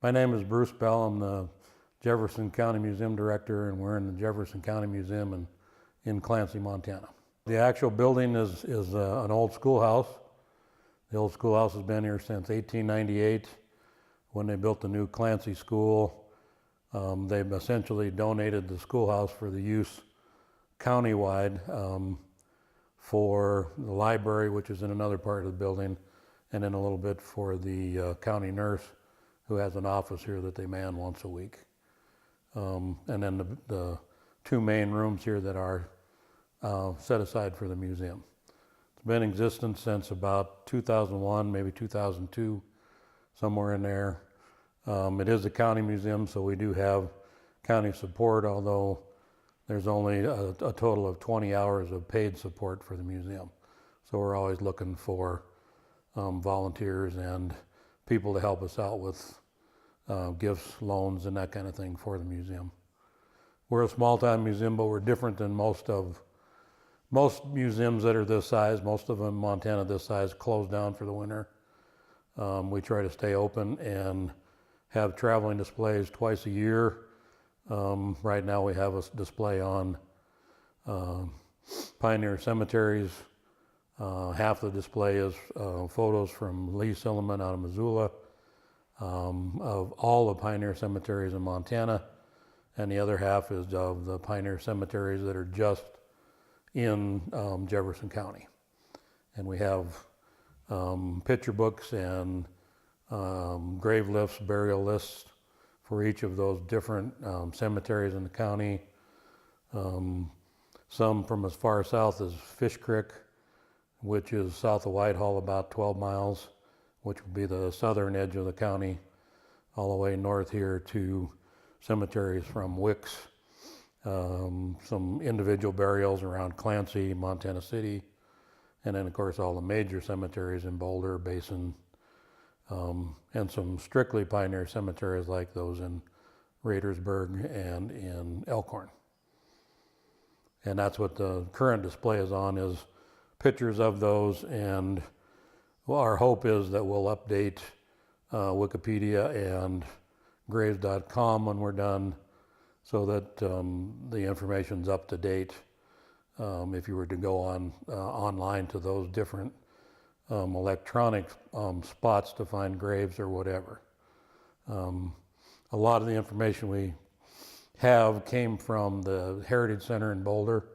My name is Bruce Bell. I'm the Jefferson County Museum Director, and we're in the Jefferson County Museum in Clancy, Montana. The actual building is an old schoolhouse. The old schoolhouse has been here since 1898 when they built the new Clancy School. They've essentially donated the schoolhouse for the use countywide for the library, which is in another part of the building, and then a little bit for the county nurse who has an office here that they man once a week. And then the two main rooms here that are set aside for the museum. It's been in existence since about 2001, maybe 2002, somewhere in there. It is a county museum, so we do have county support, although there's only a total of 20 hours of paid support for the museum. So we're always looking for volunteers and people to help us out with gifts, loans, and that kind of thing for the museum. We're a small-time museum, but we're different than most museums that are this size. Most of them in Montana this size close down for the winter. We try to stay open and have traveling displays twice a year. Right now we have a display on pioneer cemeteries. Half the display is photos from Lee Silliman out of Missoula of all the pioneer cemeteries in Montana, and the other half is of the pioneer cemeteries that are just in Jefferson County. And we have picture books and grave lists, burial lists for each of those different cemeteries in the county. Some from as far south as Fish Creek, which is south of Whitehall, about 12 miles, which would be the southern edge of the county, all the way north here to cemeteries from Wicks, some individual burials around Clancy, Montana City, and then of course all the major cemeteries in Boulder, Basin, and some strictly pioneer cemeteries like those in Radersburg and in Elkhorn. And that's what the current display is on, is pictures of those, and well, our hope is that we'll update Wikipedia and graves.com when we're done, so that the information's up to date if you were to go online to those different electronic spots to find graves or whatever. A lot of the information we have came from the Heritage Center in Boulder,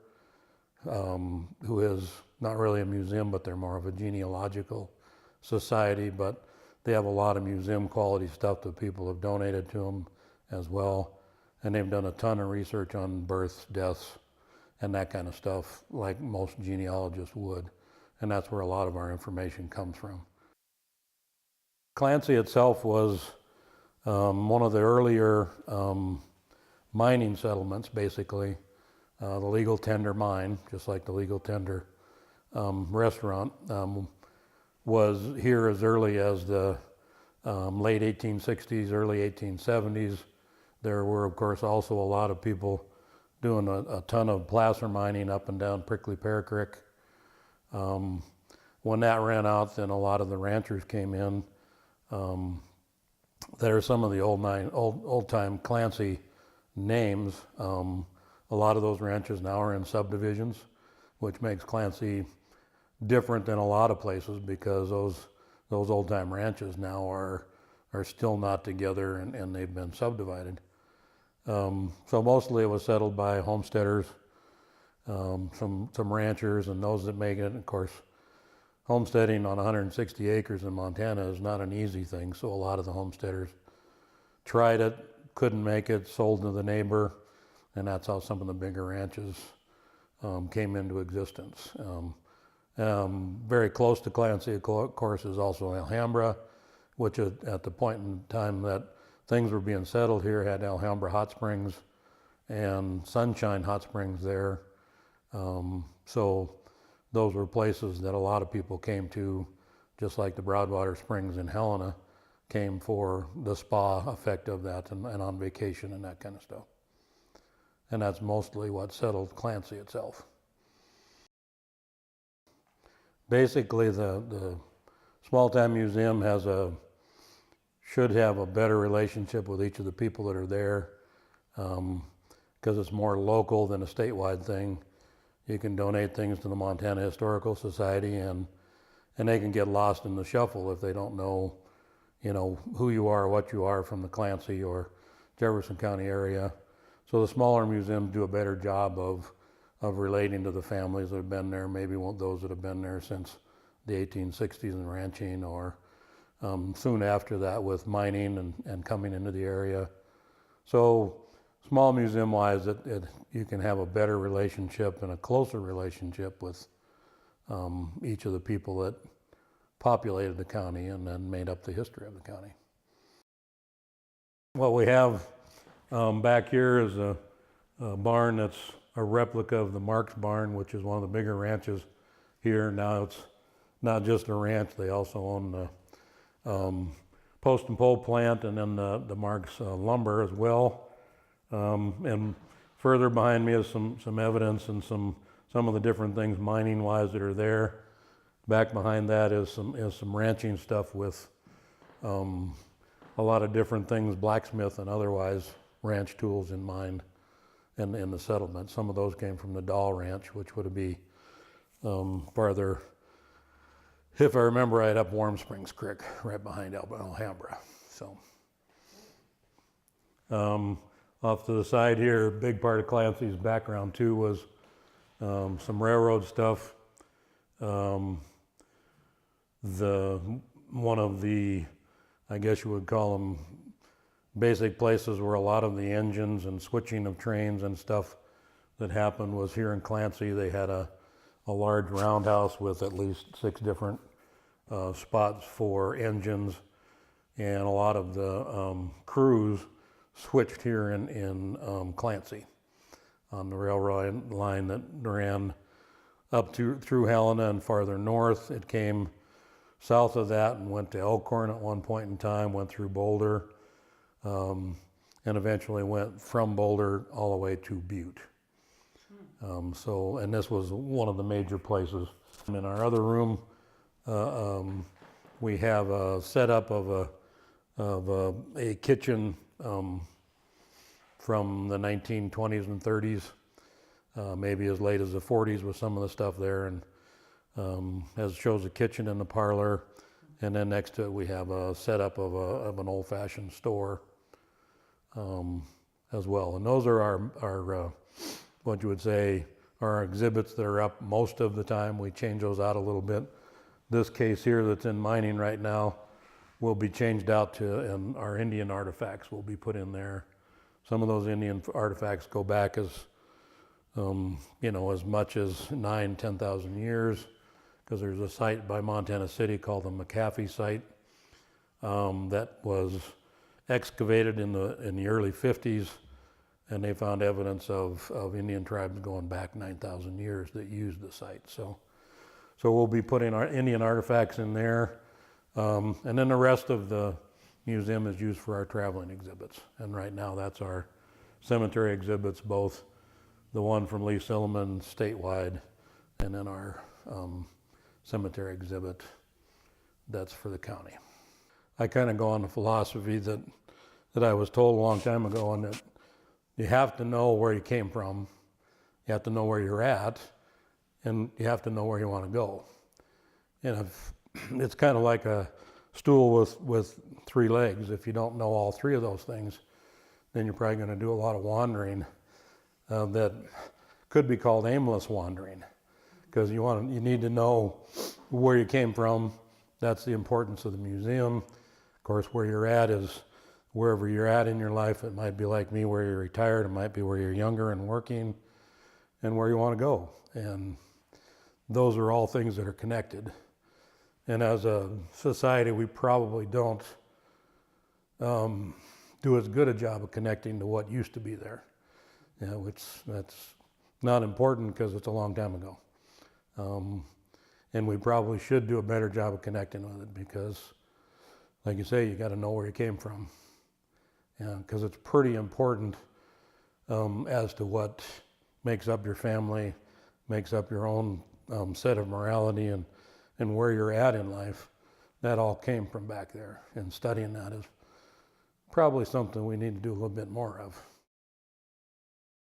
who is not really a museum, but they're more of a genealogical society, but they have a lot of museum quality stuff that people have donated to them as well. And they've done a ton of research on births, deaths, and that kind of stuff, like most genealogists would. And that's where a lot of our information comes from. Clancy itself was one of the earlier mining settlements, basically. The Legal Tender mine, just like the Legal Tender restaurant, was here as early as the late 1860s, early 1870s. There were, of course, also a lot of people doing a ton of placer mining up and down Prickly Pear Creek. When that ran out, then a lot of the ranchers came in. There are some of the old-time Clancy names. A lot of those ranches now are in subdivisions, which makes Clancy different than a lot of places, because those old-time ranches now are still not together, and they've been subdivided. So mostly it was settled by homesteaders, some ranchers, and those that make it. Of course, homesteading on 160 acres in Montana is not an easy thing, so a lot of the homesteaders tried it, couldn't make it, sold to the neighbor, and that's how some of the bigger ranches came into existence. Very close to Clancy, of course, is also Alhambra, which at the point in time that things were being settled here had Alhambra Hot Springs and Sunshine Hot Springs there. So those were places that a lot of people came to, just like the Broadwater Springs in Helena came for the spa effect of that, and on vacation and that kind of stuff. And that's mostly what settled Clancy itself. Basically, the Small Town Museum has a should have a better relationship with each of the people that are there, because it's more local than a statewide thing. You can donate things to the Montana Historical Society, and they can get lost in the shuffle if they don't know, who you are, what you are from the Clancy or Jefferson County area. So the smaller museums do a better job of relating to the families that have been there, maybe those that have been there since the 1860s and ranching, or soon after that with mining and coming into the area. So small museum-wise, you can have a better relationship and a closer relationship with each of the people that populated the county and then made up the history of the county. What we have back here is a barn that's a replica of the Marks barn, which is one of the bigger ranches here. Now it's not just a ranch, they also own the post and pole plant, and then the Marks lumber as well. And further behind me is some evidence and some of the different things mining wise that are there. Back behind that is some ranching stuff with a lot of different things, blacksmith and otherwise, ranch tools in mind in the settlement. Some of those came from the Dahl Ranch, which would be farther, if I remember right, up Warm Springs Creek, right behind Alhambra. So off to the side here, a big part of Clancy's background too was some railroad stuff. One of the, I guess you would call them, basic places where a lot of the engines and switching of trains and stuff that happened was here in Clancy. They had a large roundhouse with at least 6 different spots for engines, and a lot of the crews switched here in Clancy on the railroad line that ran up through Helena and farther north. It came south of that and went to Elkhorn at one point in time, went through Boulder, and eventually went from Boulder all the way to Butte. And this was one of the major places. In our other room, we have a setup of a kitchen from the 1920s and 30s, maybe as late as the 40s with some of the stuff there, and as shows a kitchen in the parlor, and then next to it we have a setup of an old-fashioned store as well. And those are our what you would say are our exhibits that are up most of the time. We change those out a little bit. This case here that's in mining right now will be changed out to, and our Indian artifacts will be put in there. Some of those Indian artifacts go back as as much as 9,000-10,000 years, because there's a site by Montana City called the McAfee site that was excavated in the early 50s, and they found evidence of Indian tribes going back 9,000 years that used the site. So we'll be putting our Indian artifacts in there, and then the rest of the museum is used for our traveling exhibits. And right now that's our cemetery exhibits, both the one from Lee Silliman statewide, and then our cemetery exhibit that's for the county. I kind of go on the philosophy that I was told a long time ago, and that you have to know where you came from, you have to know where you're at, and you have to know where you want to go. And it's kind of like a stool with 3 legs. If you don't know all 3 of those things, then you're probably going to do a lot of wandering that could be called aimless wandering, because you need to know where you came from. That's the importance of the museum. Of course, where you're at is wherever you're at in your life. It might be like me, where you're retired. It might be where you're younger and working, and where you want to go. And those are all things that are connected. And as a society, we probably don't do as good a job of connecting to what used to be there. That's not important because it's a long time ago. And we probably should do a better job of connecting with it, because, like you say, you got to know where you came from. Because it's pretty important as to what makes up your family, makes up your own set of morality, and where you're at in life. That all came from back there, and studying that probably something we need to do a little bit more of.